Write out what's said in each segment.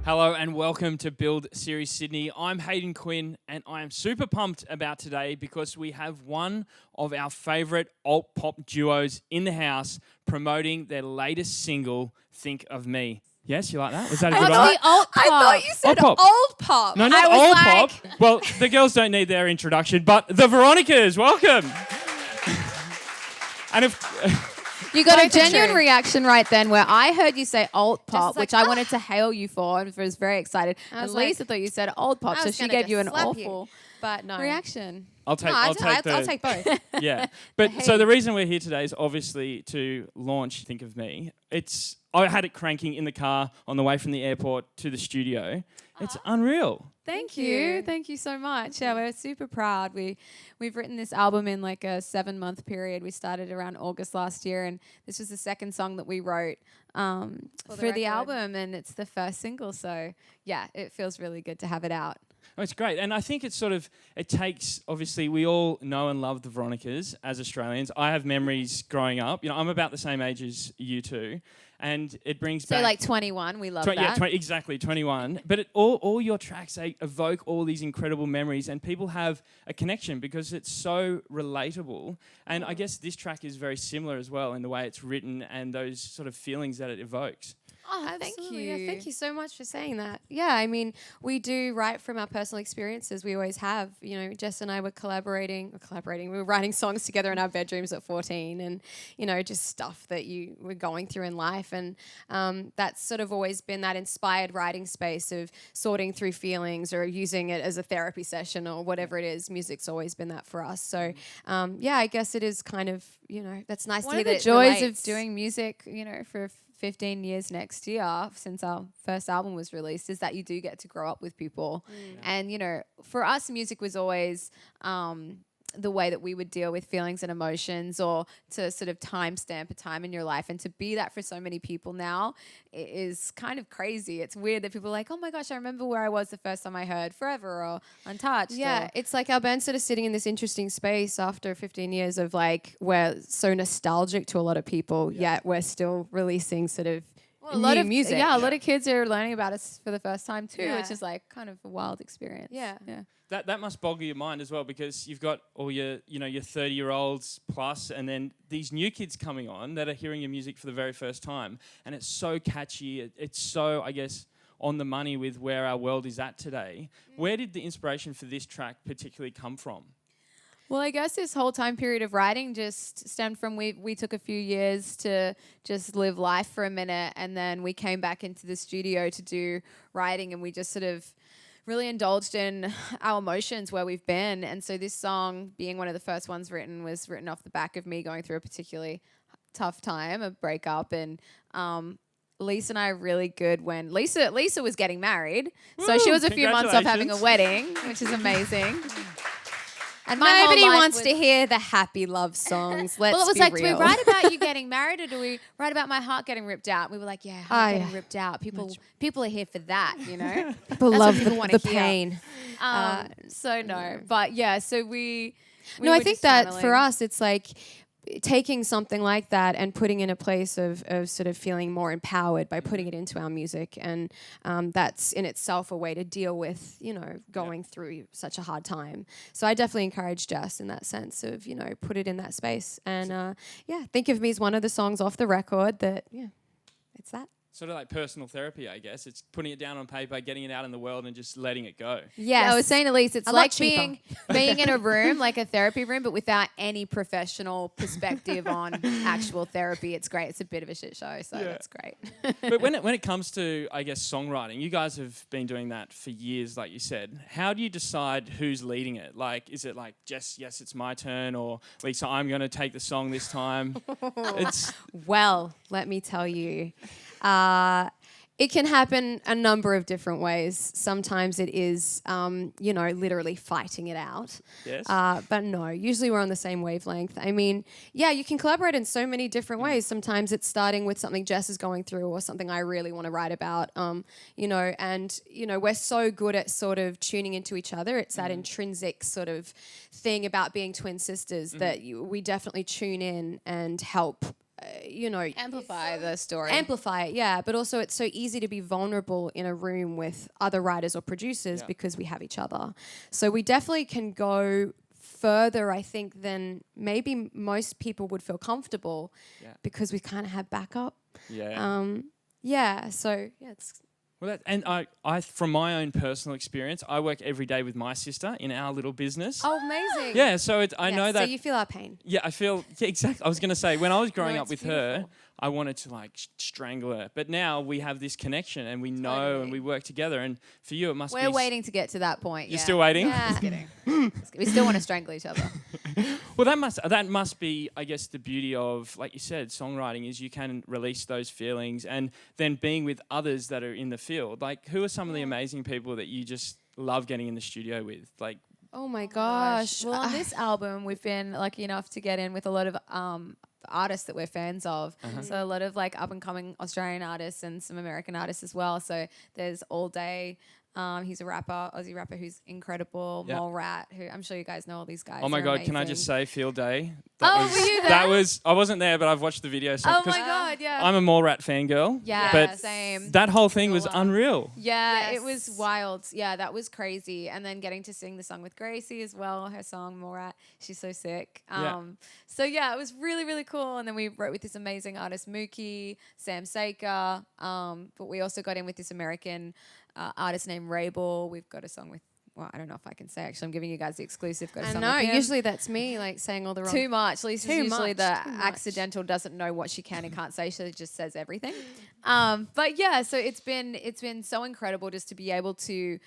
Hello and welcome to Build Series Sydney. I'm Hayden Quinn and I am super pumped about today because we have one of our favourite alt-pop duos in the house promoting their latest single, Think of Me. Yes, you like that? Was that a good one? I thought you said old pop. No, not old pop. Well, the girls don't need their introduction, but the Veronicas, welcome. And if... You got a genuine reaction right then where I heard you say alt pop, which I wanted to hail you for and was very excited. And Lisa thought you said old pop, so she gave you an awful reaction. I'll take both. Yeah. But so the reason we're here today is obviously to launch Think of Me. I had it cranking in the car on the way from the airport to the studio. It's unreal. Thank you. Thank you so much. Yeah, we're super proud. We've written this album in like a 7-month period. We started around August last year, and this was the second song that we wrote for the album, and it's the first single. So yeah, it feels really good to have it out. Oh, it's great. And I think it takes, obviously, we all know and love the Veronicas as Australians. I have memories growing up. You know, I'm about the same age as you two. And it brings back... So like 21, we love that. Yeah, exactly, 21. But all your tracks, they evoke all these incredible memories and people have a connection because it's so relatable. And I guess this track is very similar as well in the way it's written and those sort of feelings that it evokes. Oh, thank you. Yeah, thank you so much for saying that. Yeah, I mean, we do write from our personal experiences. We always have. You know, Jess and I were collaborating. We were writing songs together in our bedrooms at 14 and, you know, just stuff that you were going through in life. And that's sort of always been that inspired writing space of sorting through feelings or using it as a therapy session or whatever it is. Music's always been that for us. So, yeah, I guess it is kind of, you know, that's nice to hear that it One of the joys relates. of doing music, you know, for 15 years next year since our first album was released is that you do get to grow up with people. And, you know, for us, music was always the way that we would deal with feelings and emotions or to sort of timestamp a time in your life. And to be that for so many people now is kind of crazy. It's weird that people are like, oh my gosh, I remember where I was the first time I heard Forever or Untouched. Yeah, it's like our band's sort of sitting in this interesting space after 15 years of like, we're so nostalgic to a lot of people, yet we're still releasing sort of new music. Yeah, a lot of kids are learning about us for the first time too, which is like kind of a wild experience. Yeah. That must boggle your mind as well because you've got all your 30-year-olds plus and then these new kids coming on that are hearing your music for the very first time and it's so catchy. It's so, I guess, on the money with where our world is at today. Where did the inspiration for this track particularly come from? Well, I guess this whole time period of writing just stemmed from we took a few years to just live life for a minute and then we came back into the studio to do writing and we just sort of really indulged in our emotions where we've been. And so this song, being one of the first ones written, was written off the back of me going through a particularly tough time, a breakup. And Lisa and I are really good when Lisa was getting married. So she was a few months off having a wedding, which is amazing. And nobody wants to hear the happy love songs. Let's be real. Well, it was like, do we write about you getting married or do we write about my heart getting ripped out? We were like, yeah, heart getting ripped out. People are here for that, you know? People love the pain. So no, but yeah, so we I think that for us, it's like taking something like that and putting in a place of sort of feeling more empowered by putting it into our music. And that's in itself a way to deal with, you know, going through such a hard time. So I definitely encourage Jess in that sense of, you know, put it in that space. And Think of Me is one of the songs off the record that, it's that. Sort of like personal therapy, I guess. It's putting it down on paper, getting it out in the world and just letting it go. Yeah, I was saying to Lisa, it's like being in a room, like a therapy room, but without any professional perspective on actual therapy. It's great. It's a bit of a shit show, so that's great. But when it comes to, I guess, songwriting, you guys have been doing that for years, like you said. How do you decide who's leading it? Like, is it like, Jess, yes, it's my turn, or Lisa, I'm going to take the song this time? Well, let me tell you. It can happen a number of different ways. Sometimes it is, literally fighting it out. Yes. But no, usually we're on the same wavelength. I mean, you can collaborate in so many different ways. Sometimes it's starting with something Jess is going through or something I really want to write about, we're so good at sort of tuning into each other. It's that intrinsic sort of thing about being twin sisters that we definitely tune in and help Amplify the story. Amplify it, yeah. But also it's so easy to be vulnerable in a room with other writers or producers because we have each other. So we definitely can go further, I think, than maybe most people would feel comfortable because we kind of have backup. It's... Well, I, from my own personal experience, I work every day with my sister in our little business. Oh, amazing. Yeah, so I know that... So you feel our pain. Yeah, I feel... Yeah, exactly. I was going to say, when I was growing up with beautiful. her, I wanted to, like, strangle her. But now we have this connection and we know and we work together. And for you, it must be... We're waiting to get to that point. You're still waiting? Yeah. Just kidding. We still want to strangle each other. Well, that must be, I guess, the beauty of, like you said, songwriting is you can release those feelings and then being with others that are in the field. Like, who are some of the amazing people that you just love getting in the studio with? Like, oh my gosh. Well, on this album, we've been lucky enough to get in with a lot of artists that we're fans of. So a lot of like up and coming Australian artists and some American artists as well. So there's All Day. He's a rapper, Aussie rapper who's incredible. Mole Rat, who I'm sure you guys know all these guys. oh my They're God, amazing. can I just say Field Day? Were you there? That was, I wasn't there, but I've watched the video. So, Oh my God, yeah. I'm a Mole Rat fangirl. Yeah, but same. that whole thing was unreal. Yeah, Yes. it was wild. Yeah, that was crazy. And then getting to sing the song with Gracie as well, her song Morat. She's so sick. So yeah, it was really, really cool. And then we wrote with this amazing artist Mookie, Sam Saker. But we also got in with this American artist named Rabel. We've got a song with, well, I don't know if I can say. Actually, I'm giving you guys the exclusive. Got a I song know. with him. Usually that's me, like saying all the wrong. Too much. Lisa's Too usually much, the too much. accidental, doesn't know what she can and can't say. She just says everything. But yeah, so it's been so incredible just to be able to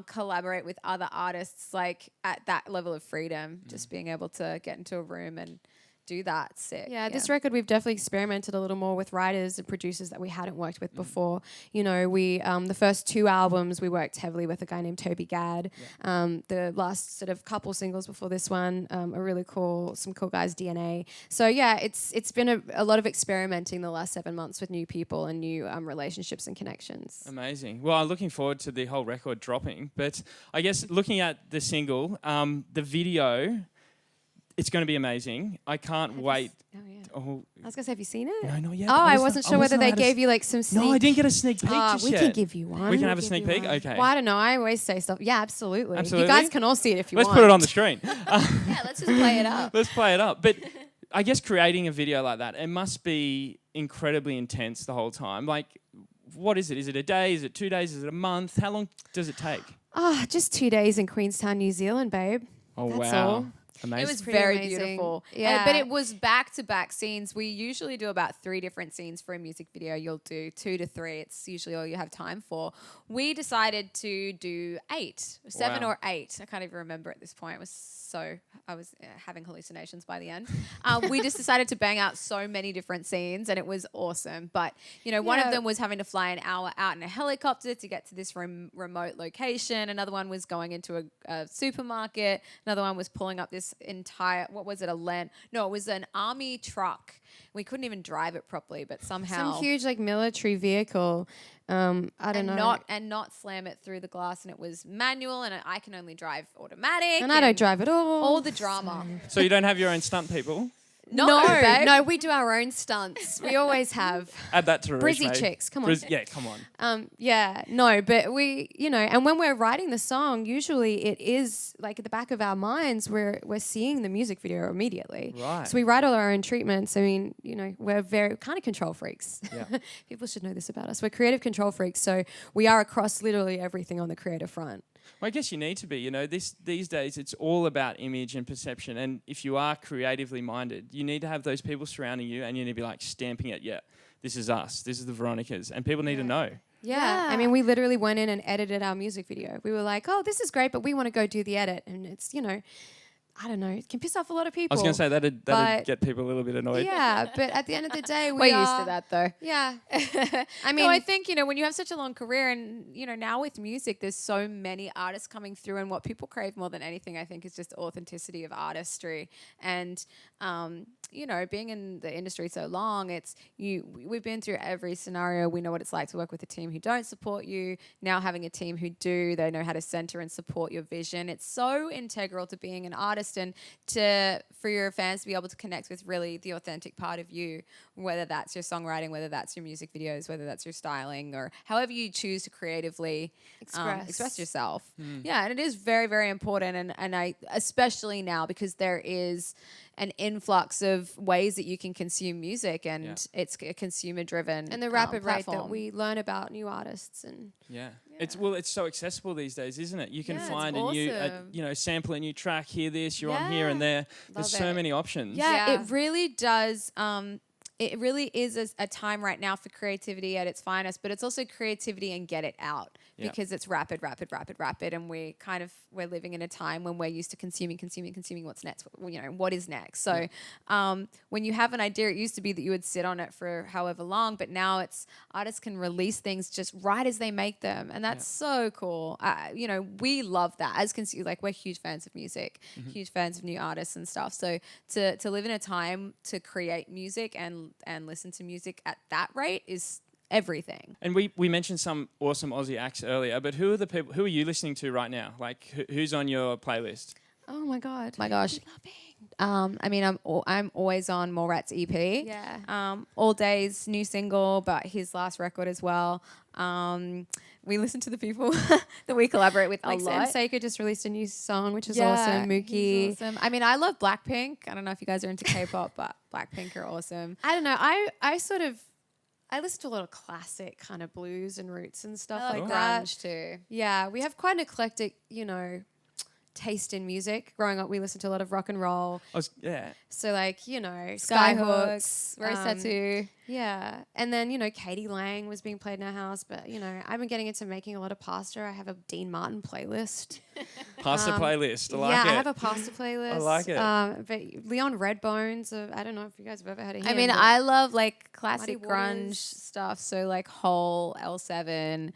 collaborate with other artists like at that level of freedom. Just being able to get into a room and do that. Sick. Yeah, this record we've definitely experimented a little more with writers and producers that we hadn't worked with before. You know, we the first 2 albums we worked heavily with a guy named Toby Gadd. The last sort of couple singles before this one are really cool. Some cool guys, DNA. So yeah, it's been a lot of experimenting the last 7 months with new people and new relationships and connections. Amazing. Well, I'm looking forward to the whole record dropping. But I guess looking at the single, the video, it's going to be amazing. I can't wait. Oh, I was going to say, have you seen it? No, not yet. Oh, I wasn't sure whether they gave you like some sneak. No, I didn't get a sneak peek just we yet. can give you one. We can have a sneak peek? Okay. Well, I don't know. I always say stuff. Yeah, absolutely. Absolutely? You guys can all see it if you Let's want. put it on the screen. Yeah, let's just play it up. Let's play it up. But I guess creating a video like that, it must be incredibly intense the whole time. Like, what is it? Is it a day? Is it 2 days? Is it a month? How long does it take? Just 2 days in Queenstown, New Zealand, babe. Oh, That's wow. all. Amazing. It was Pretty very amazing. beautiful. Yeah. But it was back-to-back scenes. We usually do about 3 different scenes for a music video. You'll do 2 to 3. It's usually all you have time for. We decided to do 8, 7 or 8. I can't even remember at this point. I was having hallucinations by the end. We just decided to bang out so many different scenes, and it was awesome. But, you know, one of them was having to fly an hour out in a helicopter to get to this remote location. Another one was going into a supermarket. Another one was pulling up this entire, what was it, no, it was an army truck. We couldn't even drive it properly, but somehow. Some huge like military vehicle. I don't know. Not slam it through the glass, and it was manual, and I can only drive automatic. And I don't drive at all. All the drama. So you don't have your own stunt people? No, we do our own stunts. We always have. Add that to Brizzy resume. chicks, come on. Yeah, come on. But we, you know, and when we're writing the song, usually it is like at the back of our minds, we're seeing the music video immediately. Right. So we write all our own treatments. I mean, you know, we're very kind of control freaks. Yeah. People should know this about us. We're creative control freaks. So we are across literally everything on the creative front. Well, I guess you need to be. You know, these days it's all about image and perception. And if you are creatively minded, you need to have those people surrounding you, and you need to be like stamping it. Yeah, this is us. This is the Veronicas, and people need to know. Yeah. I mean, we literally went in and edited our music video. We were like, oh, this is great, but we want to go do the edit. And it's, you know, I don't know, it can piss off a lot of people. I was going to say that'd get people a little bit annoyed. Yeah, but at the end of the day, We're used to that, though. Yeah. I mean, I think, you know, when you have such a long career, and, you know, now with music, there's so many artists coming through, and what people crave more than anything, I think, is just authenticity of artistry. And, you know, being in the industry so long, we've been through every scenario. We know what it's like to work with a team who don't support you. Now having a team who do, they know how to center and support your vision. It's so integral to being an artist artist, and for your fans to be able to connect with really the authentic part of you, whether that's your songwriting, whether that's your music videos, whether that's your styling, or however you choose to creatively express yourself. Yeah, and it is very, very important, and I especially now, because there is an influx of ways that you can consume music, and it's a consumer driven and the rapid rate platform. that we learn about new artists. And it's so accessible these days, isn't it? You can find it's a new sample a new track, hear this, you're on here and there. There's so many options. It really does. It really is a time right now for creativity at its finest, but it's also creativity and get it out, because it's rapid, and we're living in a time when we're used to consuming what's next, what is next. So when you have an idea, it used to be that you would sit on it for however long, but now artists can release things just right as they make them, and that's so cool. We love that as consumers. Like, we're huge fans of music, huge fans of new artists and stuff. So to live in a time to create music and listen to music at that rate is everything. And we mentioned some awesome Aussie acts earlier, but who are you listening to right now? Like, who's on your playlist? Oh my gosh. I'm always on Morat's EP. Yeah. All Day's new single, but his last record as well. We listen to the people that we collaborate with a lot. Sam Seika just released a new song, which is awesome. Mookie. Awesome. I mean, I love Blackpink. I don't know if you guys are into K-pop, but Blackpink are awesome. I don't know. I listen to a lot of classic kind of blues and roots and stuff like that. Grunge too. Yeah, we have quite an eclectic, taste in music. Growing up, we listened to a lot of rock and roll. So Skyhooks, Rose Tattoo. Yeah. And then, Katie Lang was being played in our house. But, I've been getting into making a lot of pasta. I have a Dean Martin playlist. Pasta playlist. I like it. Yeah, I have a pasta playlist. I like it. But Leon Redbones, I don't know if you guys have ever heard of him. I mean, I love like classic Muddy grunge Waters. stuff. So like Hole, L7,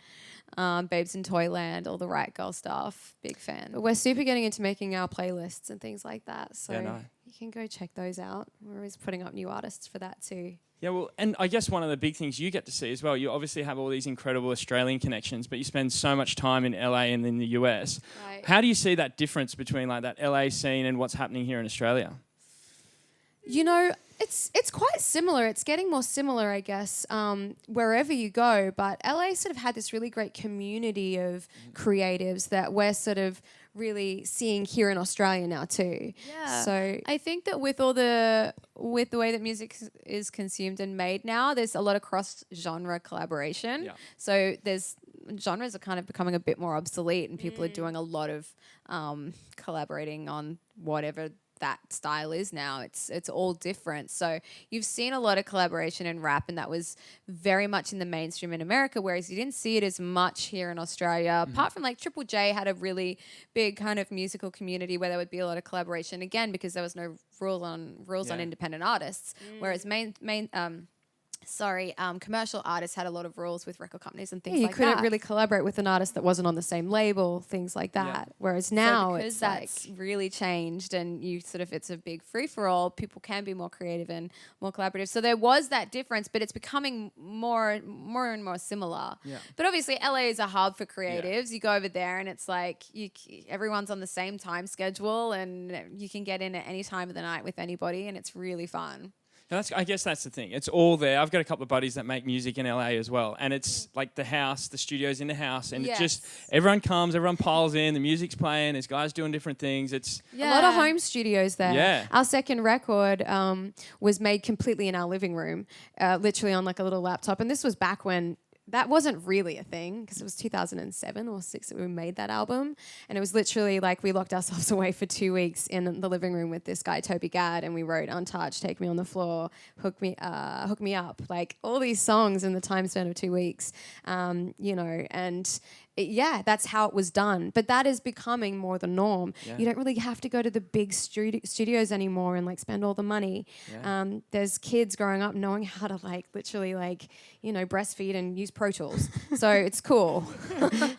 Babes in Toyland, all the Right Girl stuff. Big fan. But we're super getting into making our playlists and things like that. So no. you can go check those out. We're always putting up new artists for that too. Yeah, well, and I guess one of the big things you get to see as well, you obviously have all these incredible Australian connections, but you spend so much time in LA and in the US. Right. How do you see that difference between like that LA scene and what's happening here in Australia? It's quite similar. It's getting more similar, I guess, wherever you go. But LA sort of had this really great community of creatives that we're sort of really seeing here in Australia now too. Yeah. So I think that with the way that music is consumed and made now, there's a lot of cross-genre collaboration. Yeah. So genres are kind of becoming a bit more obsolete, and people are doing a lot of collaborating on whatever that style is now. It's all different. So you've seen a lot of collaboration in rap, and that was very much in the mainstream in America, whereas you didn't see it as much here in Australia. Apart from like Triple J had a really big kind of musical community where there would be a lot of collaboration, again, because there was no rules on independent artists, whereas commercial artists had a lot of rules with record companies and things you like couldn't that. really collaborate with an artist that wasn't on the same label, things like that. Whereas now because that's really changed, and it's a big free for all. People can be more creative and more collaborative. So there was that difference, but it's becoming more and more similar. Yeah. But obviously, LA is a hub for creatives. You go over there, and it's like everyone's on the same time schedule, and you can get in at any time of the night with anybody, and it's really fun. I guess that's the thing. It's all there. I've got a couple of buddies that make music in LA as well. And it's like the studio's in the house. And it just, everyone comes, everyone piles in, the music's playing, there's guys doing different things. It's a lot of home studios there. Yeah. Our second record was made completely in our living room, literally on like a little laptop. And this was back when that wasn't really a thing, because it was 2007 or 6 that we made that album. And it was literally like we locked ourselves away for 2 weeks in the living room with this guy, Toby Gadd, and we wrote Untouched, Take Me on the Floor, Hook Me Up, like all these songs in the time span of 2 weeks, and that's how it was done. But that is becoming more the norm. Yeah. You don't really have to go to the big studios anymore and like spend all the money. Yeah. There's kids growing up knowing how to literally breastfeed and use Pro Tools. So it's cool.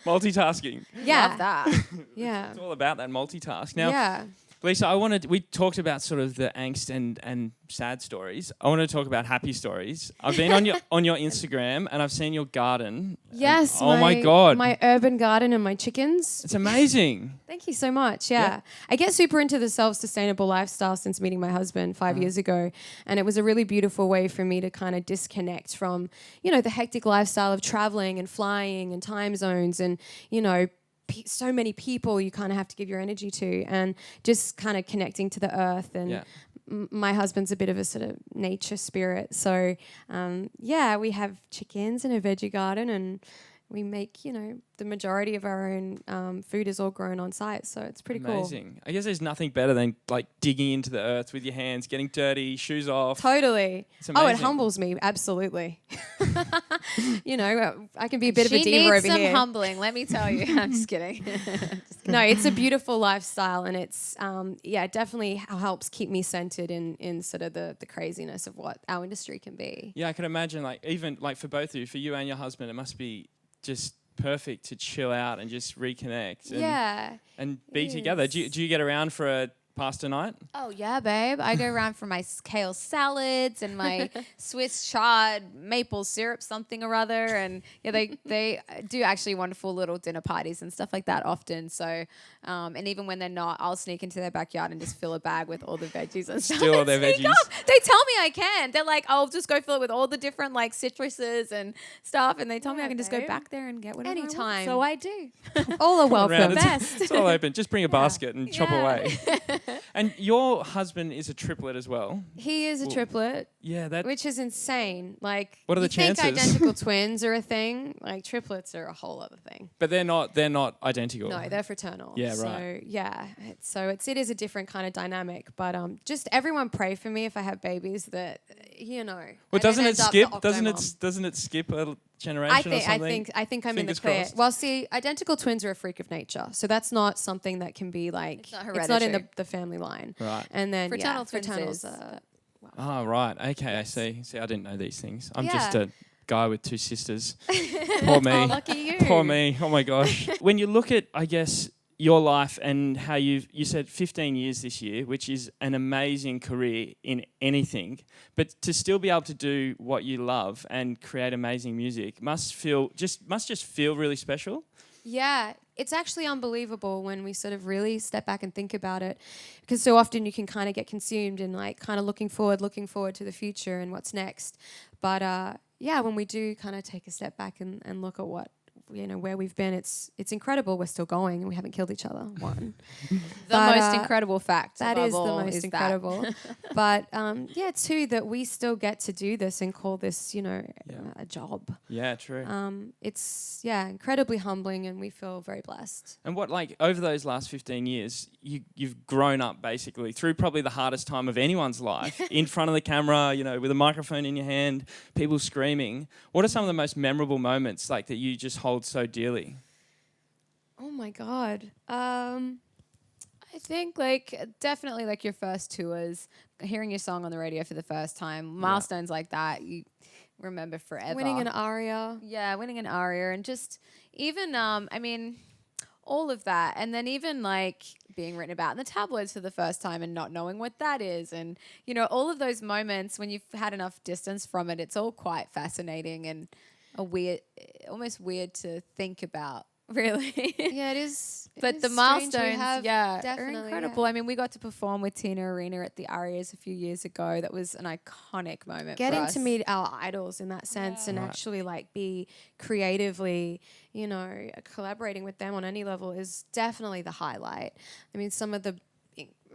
Multitasking. Yeah. Love that. Yeah. It's all about that multitask. Now, Lisa, we talked about sort of the angst and sad stories. I want to talk about happy stories. I've been on your Instagram and I've seen your garden. Yes. Oh my God. My urban garden and my chickens. It's amazing. Thank you so much. Yeah. I get super into the self-sustainable lifestyle since meeting my husband 5 years ago. And it was a really beautiful way for me to kind of disconnect from, the hectic lifestyle of traveling and flying and time zones and, so many people you kind of have to give your energy to, and just kind of connecting to the earth. And my husband's a bit of a sort of nature spirit. So, we have chickens and a veggie garden, and we make, the majority of our own food is all grown on site. So it's pretty cool. Amazing. I guess there's nothing better than like digging into the earth with your hands, getting dirty, shoes off. Totally. It's amazing. Oh, it humbles me. Absolutely. I can be a bit of a She diva needs over some here. humbling, let me tell you. I'm just kidding. No, it's a beautiful lifestyle, and it's it definitely helps keep me centered in sort of the craziness of what our industry can be. Yeah, I can imagine even for both of you, for you and your husband, it must be just perfect to chill out and just reconnect and be together. Do you get around for a pasta night? Oh yeah, babe. I go around for my kale salads and my Swiss chard maple syrup something or other, and they do actually wonderful little dinner parties and stuff like that often. So and even when they're not, I'll sneak into their backyard and just fill a bag with all the veggies and stuff. Steal all their veggies. They tell me I can. They're like, I'll just go fill it with all the different like citruses and stuff, and they tell me I can just go back there and get whatever Anytime. I want. So I do. All are welcome. It's all open. Just bring a basket and chop away. And your husband is a triplet as well. He is a triplet. Yeah, which is insane. Like, what are the chances? Think identical twins are a thing. Like, triplets are a whole other thing. But they're not identical. No, they're fraternal. Yeah, so, right. Yeah, it is a different kind of dynamic. But just everyone pray for me if I have babies that Well, doesn't it skip? Doesn't it skip a generation or something? I think I'm Fingers in the clear. crossed. Well, see, identical twins are a freak of nature, so that's not something that can be like. It's not It's not in hereditary. the family line. Right. And then Fraternal twins fraternals is. are. Oh, right. Okay, Yes. I see. See, I didn't know these things. I'm Yeah. just a guy with two sisters. Poor me. Oh, lucky you. Poor me. Oh my gosh. When you look at, I guess, your life and how you said 15 years this year, which is an amazing career in anything, but to still be able to do what you love and create amazing music must just feel really special. Yeah, it's actually unbelievable when we sort of really step back and think about it, because so often you can kind of get consumed in like kind of looking forward to the future and what's next. But when we do kind of take a step back and look at what where we've been, it's incredible. We're still going and we haven't killed each other. One, The most incredible fact. that above is the all most is incredible. But two, that we still get to do this and call this a job. Yeah, true. It's incredibly humbling, and we feel very blessed. And what, over those last 15 years, you've grown up basically through probably the hardest time of anyone's life, in front of the camera, with a microphone in your hand, people screaming. What are some of the most memorable moments that you just hold so dearly? Oh my God. I think definitely your first tours, hearing your song on the radio for the first time, milestones like that you remember forever. Winning an aria. Yeah, winning an aria, and just even all of that, and then even being written about in the tabloids for the first time and not knowing what that is, and all of those moments when you've had enough distance from it, it's all quite fascinating and almost weird to think about. Really? Yeah, it is. But the milestones, are incredible. Yeah. I mean, we got to perform with Tina Arena at the Arias a few years ago. That was an iconic moment. Getting for us. to meet our idols in that sense and actually be creatively, collaborating with them on any level is definitely the highlight. I mean, some of the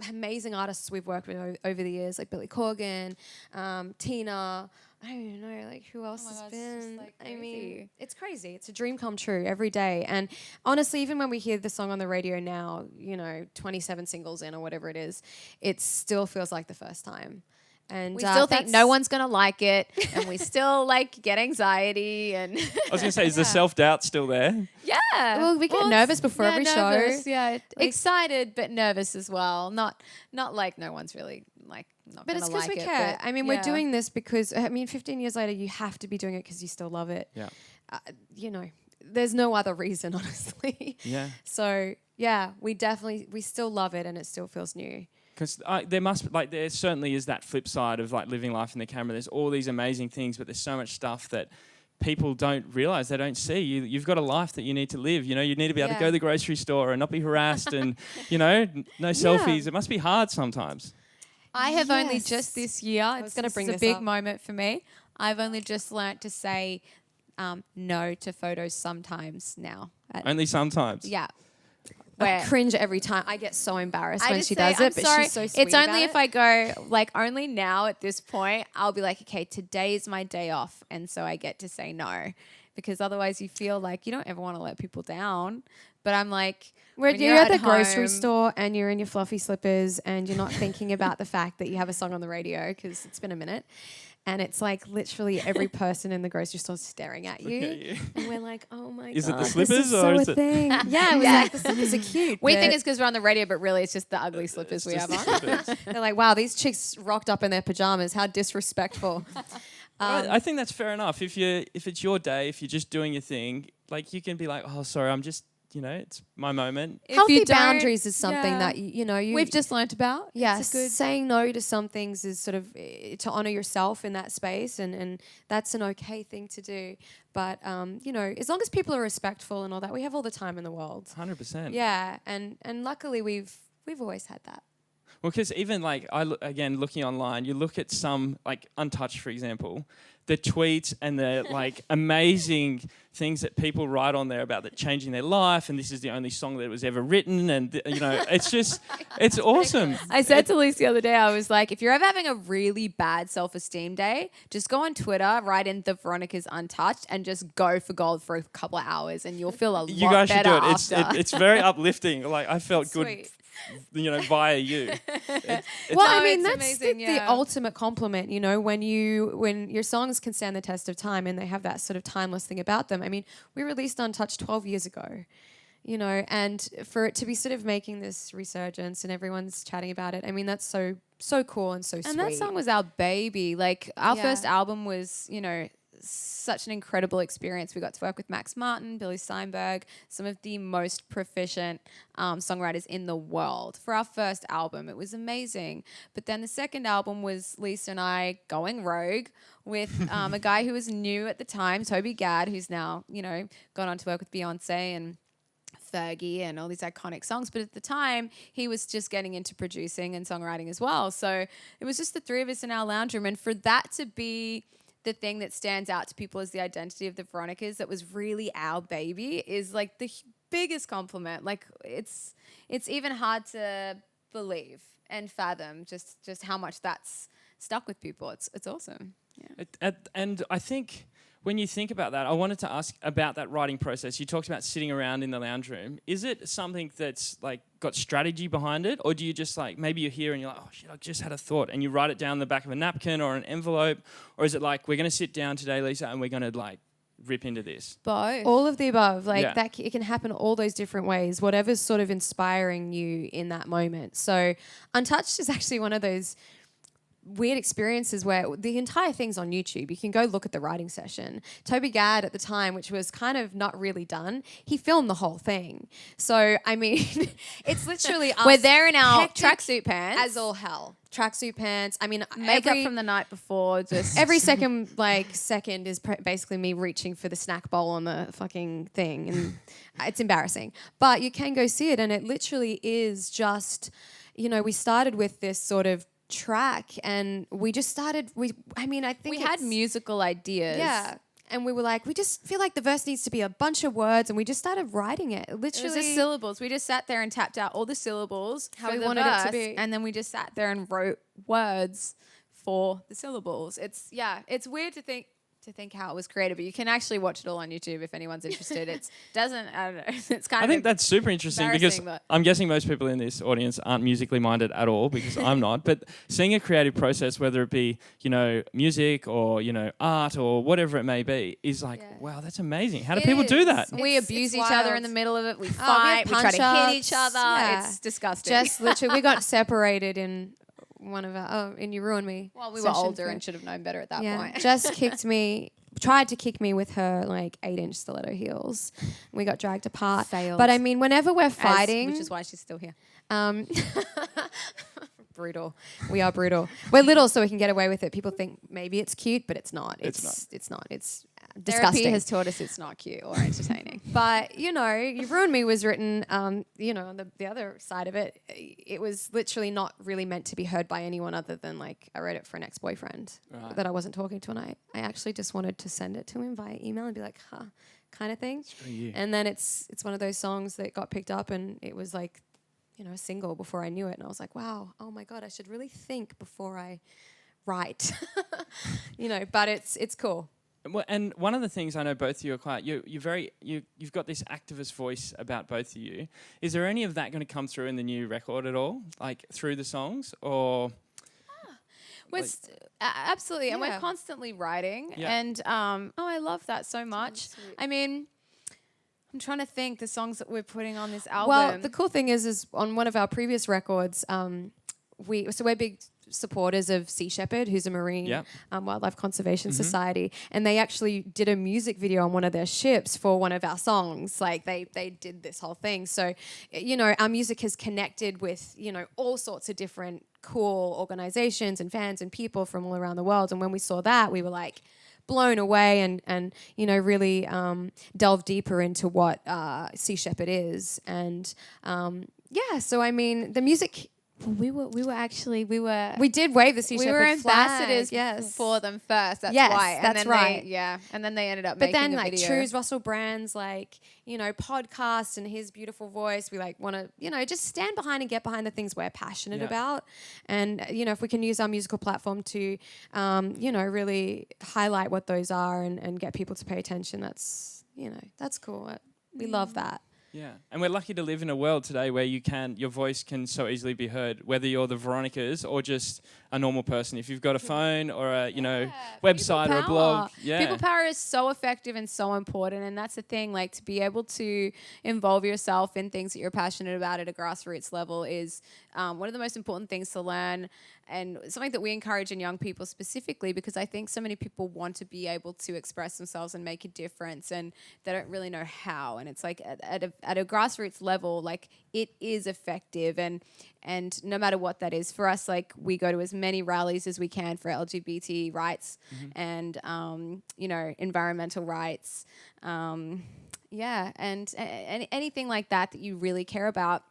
amazing artists we've worked with over the years, like Billy Corgan, Tina. I don't even know, who else has been. I mean, it's crazy. It's a dream come true every day. And honestly, even when we hear the song on the radio now, 27 singles in or whatever it is, it still feels like the first time. And we still think no one's going to like it, and we still get anxiety. And I was going to say, is the self-doubt still there? Yeah. Well, we get nervous before every nervous, show. Yeah, excited but nervous as well. Not no one's really not. But it's because we care. I mean, we're doing this because 15 years later, you have to be doing it because you still love it. Yeah. There's no other reason, honestly. Yeah. So Yeah, we still love it and it still feels new. Because there certainly is that flip side of like living life in the camera. There's all these amazing things, but there's so much stuff that people don't realize, they don't see. You've got a life that you need to live. You know, you need to be able to go to the grocery store and not be harassed and, you know, no selfies. It must be hard sometimes. I have only just this year, it's going to bring a big moment for me. I've only just learnt to say no to photos sometimes now. Only sometimes? Yeah. I cringe every time. I get so embarrassed when she does I'm it, but sorry. she's so sweet. It's only if I go, like, only now at this point, I'll be like, okay, today is my day off. And so I get to say no. Because otherwise you feel like you don't ever want to let people down. But I'm like, when you're at the grocery store and you're in your fluffy slippers and you're not thinking about the fact that you have a song on the radio because it's been a minute. And it's like literally every person in the grocery store is staring at you. And we're like, oh my God. Is it the slippers this is or so is a it? thing? Yeah, we're like, the slippers are cute. We think it's because we're on the radio, but really it's just the ugly slippers we have on. They're like, wow, these chicks rocked up in their pajamas. How disrespectful. I think that's fair enough. If it's your day, if you're just doing your thing, like you can be like, oh, sorry, I'm just, you know, it's my moment. Healthy boundaries is something that, we've just learnt about. Yes, saying no to some things is sort of to honour yourself in that space, and that's an okay thing to do. But, you know, as long as people are respectful and all that, we have all the time in the world. 100%. Yeah, and luckily we've always had that. Well, because even like, again, looking online, you look at some, like Untouched, for example, the tweets and the like amazing things that people write on there about that changing their life, and this is the only song that was ever written, and you know, it's just, it's awesome. I said to Lisa the other day, I was like, if you're ever having a really bad self-esteem day, just go on Twitter, write in the Veronicas Untouched, and just go for gold for a couple of hours, and you'll feel a lot better. You guys should do it. After. It's very uplifting. Like I felt good. Sweet. You know, via you. Well, I mean, it's that's amazing, the ultimate compliment, you know, when your songs can stand the test of time and they have that sort of timeless thing about them. I mean, we released Untouched 12 years ago, you know, and for it to be sort of making this resurgence and everyone's chatting about it, I mean, that's so cool and so sweet. And that song was our baby. Like, our first album was, you know, such an incredible experience. We got to work with Max Martin, Billy Steinberg, some of the most proficient songwriters in the world. For our first album, it was amazing. But then the second album was Lisa and I going rogue with a guy who was new at the time, Toby Gad, who's now, you know, gone on to work with Beyonce and Fergie and all these iconic songs. But at the time, he was just getting into producing and songwriting as well. So it was just the three of us in our lounge room. And for that to be the thing that stands out to people as the identity of the Veronicas that was really our baby is like the biggest compliment. Like it's even hard to believe and fathom just how much that's stuck with people. It's awesome. Yeah. And I think when you think about that, I wanted to ask about that writing process. You talked about sitting around in the lounge room. Is it something that's like got strategy behind it? Or do you just like, maybe you're here and you're like, oh shit, I just had a thought, and you write it down on the back of a napkin or an envelope? Or is it like, we're going to sit down today, Lisa, and we're going to like rip into this? Both. All of the above. Like that, it can happen all those different ways, whatever's sort of inspiring you in that moment. So Untouched is actually one of those weird experiences where the entire thing's on YouTube. You can go look at the writing session. Toby Gad at the time, which was kind of not really done, he filmed the whole thing. So, I mean, it's literally us. We're there in our tracksuit pants. As all hell. Tracksuit pants. I mean, makeup from the night before. Just every second is basically me reaching for the snack bowl on the fucking thing. And it's embarrassing. But you can go see it, and it literally is just, you know, we started with this sort of track and we just started we had musical ideas, and we were like, we just feel like the verse needs to be a bunch of words, and we just started writing it. Literally, it was just syllables. We just sat there and tapped out all the syllables how we wanted it to be, and then we just sat there and wrote words for the syllables. It's weird to think how it was created, but you can actually watch it all on YouTube if anyone's interested. I don't know. It's kind of. I think that's super interesting because I'm guessing most people in this audience aren't musically minded at all, because I'm not. But seeing a creative process, whether it be, you know, music or, you know, art or whatever it may be, is like, wow, that's amazing. How do people do that? We abuse each other in the middle of it. We fight. We try to hit each other. Yeah. It's disgusting. Just literally, we got separated in one of our, and you ruined me. Well, we were older and should have known better at that point. Jess kicked me tried to kick me with her like 8-inch stiletto heels. We got dragged apart. Failed. But I mean, whenever we're fighting, which is why she's still here. Brutal. We are brutal. We're little, so we can get away with it. People think maybe it's cute, but it's not. It's not. It's not. It's Therapy disgusting. has taught us it's not cute or entertaining. But, you know, You Ruined Me was written, you know, on the other side of it, it was literally not really meant to be heard by anyone other than, like, I wrote it for an ex-boyfriend that I wasn't talking to. And I actually just wanted to send it to him via email and be like, huh, kind of thing. And then it's one of those songs that got picked up and it was like, you know, a single before I knew it. And I was like, wow, oh my God, I should really think before I write. You know, but it's cool. Well, and one of the things I know both of you are quite, you've got this activist voice about both of you. Is there any of that going to come through in the new record at all, like through the songs, or? Absolutely, and we're Yeah. constantly writing, Yeah. and I love that so much. I mean, I'm trying to think the songs that we're putting on this album. Well, the cool thing is on one of our previous records, we're big supporters of Sea Shepherd, who's a marine wildlife conservation society, and they actually did a music video on one of their ships for one of our songs. Like they did this whole thing. So, you know, our music has connected with, you know, all sorts of different cool organizations and fans and people from all around the world. And when we saw that, we were like blown away and you know, really delve deeper into what Sea Shepherd is. And yeah, so I mean, the music. we were We did wave the Sea we Shepherd were ambassadors flag, for them first. That's Yes, why. And that's then right. And then they ended up But making then a like video. True's Russell Brand's like, you know, podcast and his beautiful voice, we like want to, you know, just stand behind and get behind the things we're passionate about. And, you know, if we can use our musical platform to, you know, really highlight what those are and get people to pay attention, that's, you know, that's cool. We love that. Yeah, and we're lucky to live in a world today where your voice can so easily be heard, whether you're the Veronicas or just a normal person. If you've got a phone or a website or a blog, People power is so effective and so important, and that's the thing. Like, to be able to involve yourself in things that you're passionate about at a grassroots level is one of the most important things to learn, and something that we encourage in young people specifically, because I think so many people want to be able to express themselves and make a difference, and they don't really know how. And it's like at a grassroots level, like, it is effective, and no matter what that is for us, like, we go to as many rallies as we can for LGBT rights and you know, environmental rights, and anything like that you really care about.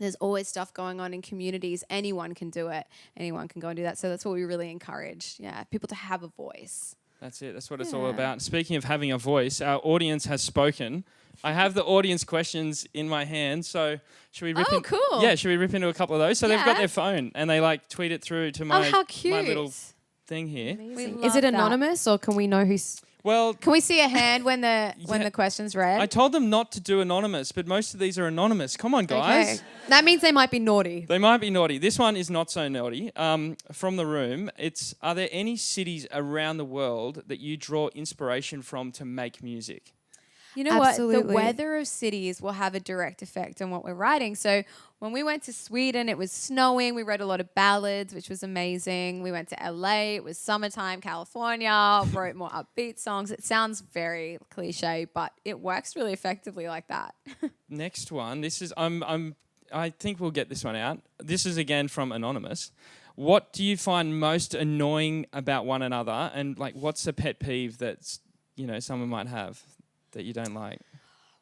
There's always stuff going on in communities. Anyone can do it. Anyone can go and do that. So that's what we really encourage. Yeah, people to have a voice. That's it. That's what it's all about. Speaking of having a voice, our audience has spoken. I have the audience questions in my hand, so should we rip? Cool. Yeah, should we rip into a couple of those? So they've got their phone and they like tweet it through to my how cute. my little thing here. Is it anonymous or can we know who's... Well, Can we see a hand when the question's read? I told them not to do anonymous, but most of these are anonymous. Come on, guys. Okay. That means they might be naughty. They might be naughty. This one is not so naughty. From the room, are there any cities around the world that you draw inspiration from to make music? You know what? The Absolutely. weather of cities will have a direct effect on what we're writing. So when we went to Sweden, it was snowing. We wrote a lot of ballads, which was amazing. We went to LA. It was summertime. California. Wrote more upbeat songs. It sounds very cliche, but it works really effectively like that. Next one. This is I think we'll get this one out. This is again from Anonymous. What do you find most annoying about one another, and like what's a pet peeve that someone might have that you don't like?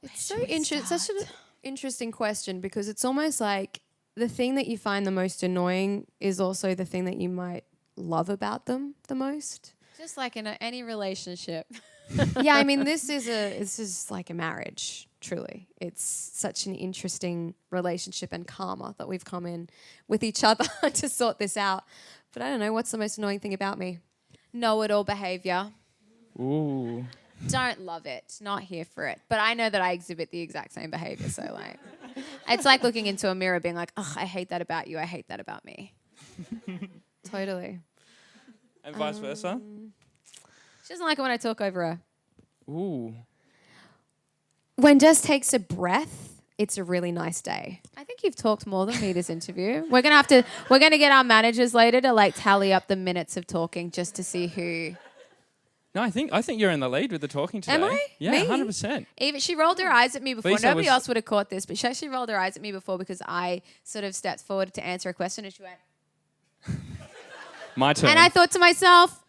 It's so such an interesting question, because it's almost like the thing that you find the most annoying is also the thing that you might love about them the most. Just like in any relationship. Yeah, I mean, this is like a marriage, truly. It's such an interesting relationship and karma that we've come in with each other to sort this out. But I don't know, what's the most annoying thing about me? Know-it-all behavior. Ooh. Don't love it. Not here for it. But I know that I exhibit the exact same behavior. So, like, it's like looking into a mirror being like, oh, I hate that about you. I hate that about me. Totally. And vice versa? She doesn't like it when I talk over her. Ooh. When Jess takes a breath, it's a really nice day. I think you've talked more than me this interview. We're gonna get our managers later to like tally up the minutes of talking just to see who. No, I think you're in the lead with the talking today. Am I? Yeah, Me? 100%. Even she rolled her eyes at me before. Lisa Nobody was- else would have caught this, but she actually rolled her eyes at me before because I sort of stepped forward to answer a question and she went. My turn. And I thought to myself,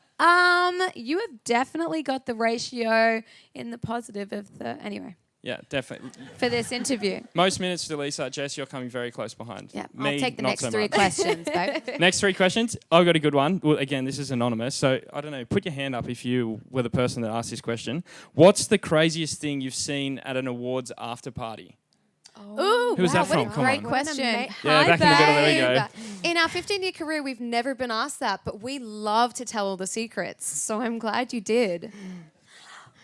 you have definitely got the ratio in the positive of the anyway Yeah, definitely. for this interview. Most minutes to Lisa. Jess, you're coming very close behind. Yeah, Me, I'll take the not next so 3 much. questions, babe. Next 3 questions. I've got a good one. Well, again, this is anonymous, so I don't know. Put your hand up if you were the person that asked this question. What's the craziest thing you've seen at an awards after party? Ooh, Who's wow, that from? what a Come great on. question. Yeah, Hi, back in the middle. There we go. babe. In our 15-year career, we've never been asked that, but we love to tell all the secrets. So I'm glad you did.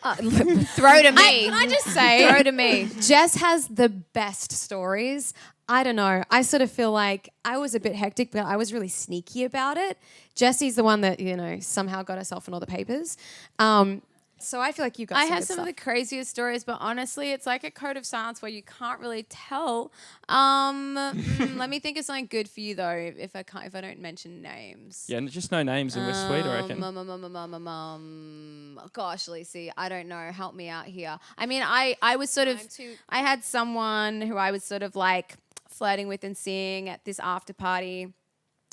Throw to me. Can I just say, Throw to me. Jess has the best stories. I don't know. I sort of feel like I was a bit hectic, but I was really sneaky about it. Jesse's the one that, somehow got herself in all the papers. So I feel like you got I some had good some stuff. of the craziest stories, but honestly, it's like a code of silence where you can't really tell. Let me think of something good for you though, if I don't mention names. Yeah, just no names and we're sweet, I reckon. Gosh, Lacey, I don't know. Help me out here. I mean, I was sort of, I had someone who I was sort of like flirting with and seeing at this after party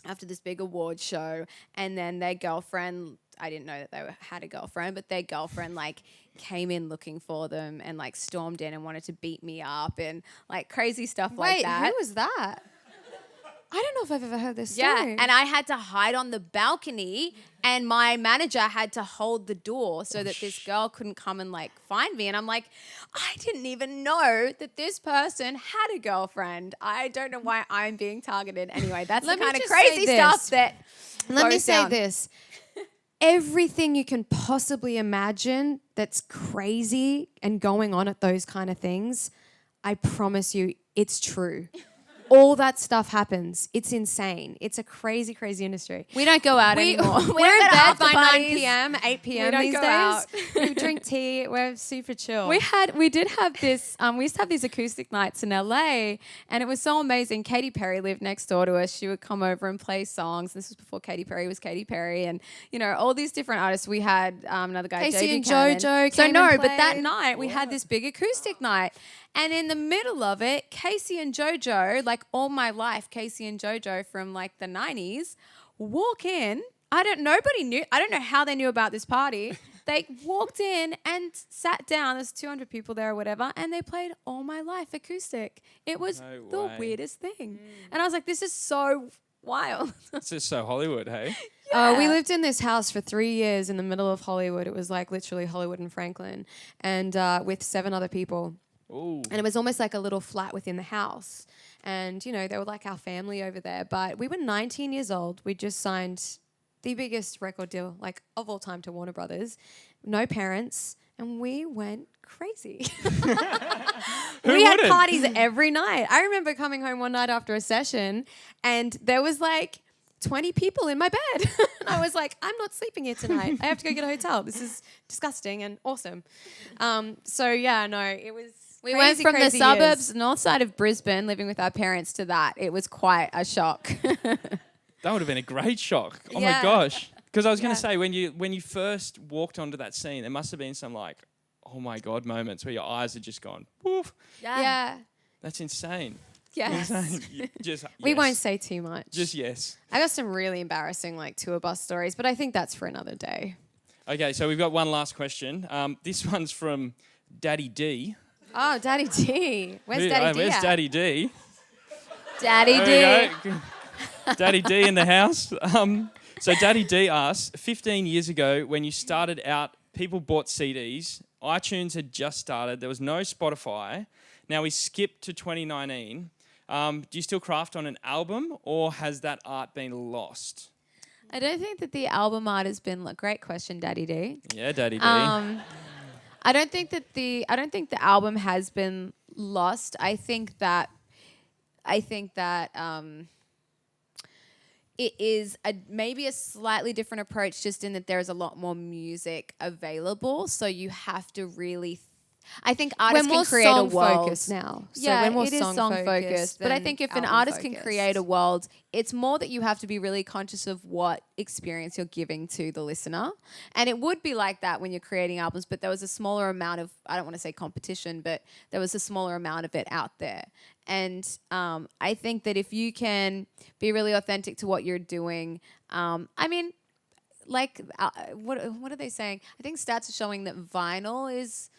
after this big award show, and then their girlfriend, I didn't know that they had a girlfriend, but their girlfriend like came in looking for them and like stormed in and wanted to beat me up and like crazy stuff like that. Wait, who was that? I don't know if I've ever heard this story. Yeah, and I had to hide on the balcony, and my manager had to hold the door so that this girl couldn't come and like find me. And I'm like, I didn't even know that this person had a girlfriend. I don't know why I'm being targeted. Anyway, that's Let the me kind of just crazy say stuff this. that Let me goes say down. this. Everything you can possibly imagine that's crazy and going on at those kind of things, I promise you, it's true. All that stuff happens. It's insane. It's a crazy, crazy industry. We don't go out anymore. We're We don't in go to bed after by 9 parties. p.m., 8 p.m. don't these go days. out. We drink tea. We're super chill. We did have this, we used to have these acoustic nights in LA, and it was so amazing. Katy Perry lived next door to us. She would come over and play songs. This was before Katy Perry was Katy Perry, and all these different artists. We had another guy, Casey JB and Cannon. JoJo So came no, and but that played. night we had this big acoustic night. And in the middle of it, Casey and JoJo, like all my life, Casey and JoJo from like the 90s, walk in. I don't know how they knew about this party. They walked in and sat down. There's 200 people there or whatever, and they played All My Life acoustic. It was No the way. weirdest thing. And I was like, this is so wild. It's just so Hollywood, hey? We lived in this house for 3 years in the middle of Hollywood. It was like literally Hollywood and Franklin, and with 7 other people. Ooh. And it was almost like a little flat within the house. And, they were like our family over there. But we were 19 years old. We just signed the biggest record deal, like, of all time to Warner Brothers. No parents. And we went crazy. We had wouldn't? parties every night. I remember coming home one night after a session, and there was like 20 people in my bed. And I was like, I'm not sleeping here tonight. I have to go get a hotel. This is disgusting and awesome. So yeah, no, it was. We crazy, went from the crazy suburbs, years. north side of Brisbane, living with our parents, to that. It was quite a shock. That would have been a great shock. Oh Yeah. my gosh. Because I was going Yeah. to say, when you first walked onto that scene, there must have been some like, oh my God moments where your eyes had just gone, woof. Yeah. That's insane. Yes. Insane. Just We yes. won't say too much. Just yes. I got some really embarrassing like tour bus stories, but I think that's for another day. Okay, so we've got one last question. This one's from Daddy D. Oh, Daddy D. Where's Daddy D? Where's at? Daddy D? Daddy There D. we go. Daddy D in the house. So Daddy D asks, 15 years ago when you started out, people bought CDs. iTunes had just started. There was no Spotify. Now we skipped to 2019. Do you still craft on an album, or has that art been lost? I don't think that the album art has been. Great question, Daddy D. Yeah, Daddy D. I don't think the album has been lost. I think that it is maybe a slightly different approach, just in that there is a lot more music available. So you have to really I think artists we're more can create a song world. focused now. So Yeah, we're more it is song focused. But I think if an artist can create a world, it's more that you have to be really conscious of what experience you're giving to the listener. And it would be like that when you're creating albums, but there was a smaller amount of, I don't want to say competition, but there was a smaller amount of it out there. And I think that if you can be really authentic to what you're doing, I mean, like, what are they saying? I think stats are showing that vinyl is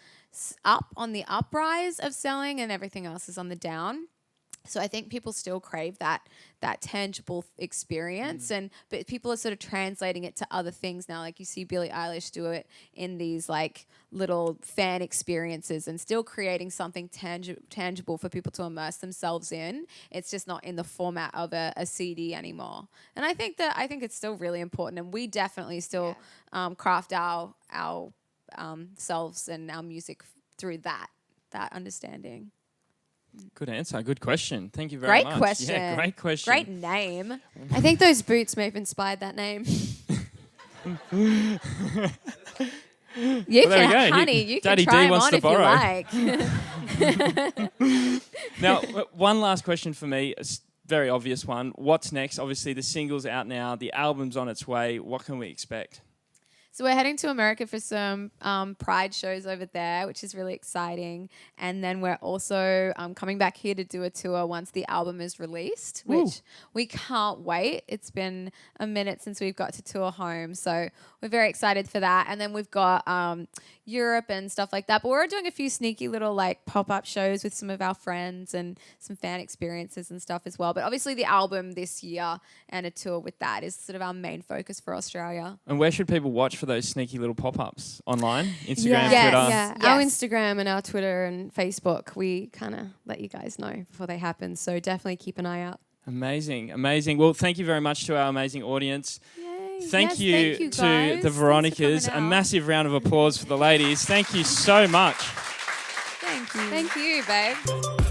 up on the uprise of selling and everything else is on the down. So I think people still crave that tangible experience, but people are sort of translating it to other things now. Like you see Billie Eilish do it in these like little fan experiences and still creating something tangible for people to immerse themselves in. It's just not in the format of a CD anymore. And I think it's still really important, and we definitely still craft our selves and our music through that understanding. Good answer. Good question. Thank you very much. Great question. Yeah, great question. Great name. I think those boots may have inspired that name. You Well, there we go. can, honey, you Daddy can try D them wants on to if borrow. you like. Now, one last question for me, a very obvious one. What's next? Obviously, the single's out now. The album's on its way. What can we expect? So we're heading to America for some Pride shows over there, which is really exciting. And then we're also coming back here to do a tour once the album is released, which we can't wait. It's been a minute since we've got to tour home. So we're very excited for that. And then we've got Europe and stuff like that. But we're doing a few sneaky little like pop-up shows with some of our friends and some fan experiences and stuff as well. But obviously the album this year and a tour with that is sort of our main focus for Australia. And where should people watch for those sneaky little pop-ups? Online? Instagram, Yeah. Twitter? Yeah, Yes. our Instagram and our Twitter and Facebook, we kind of let you guys know before they happen. So definitely keep an eye out. Amazing, amazing. Well, thank you very much to our amazing audience. Yay. Thank Yes, you thank you, to guys. the Thanks for Veronicas. coming A out. massive round of applause for the ladies. Thank you so much. Thank you. Thank you, babe.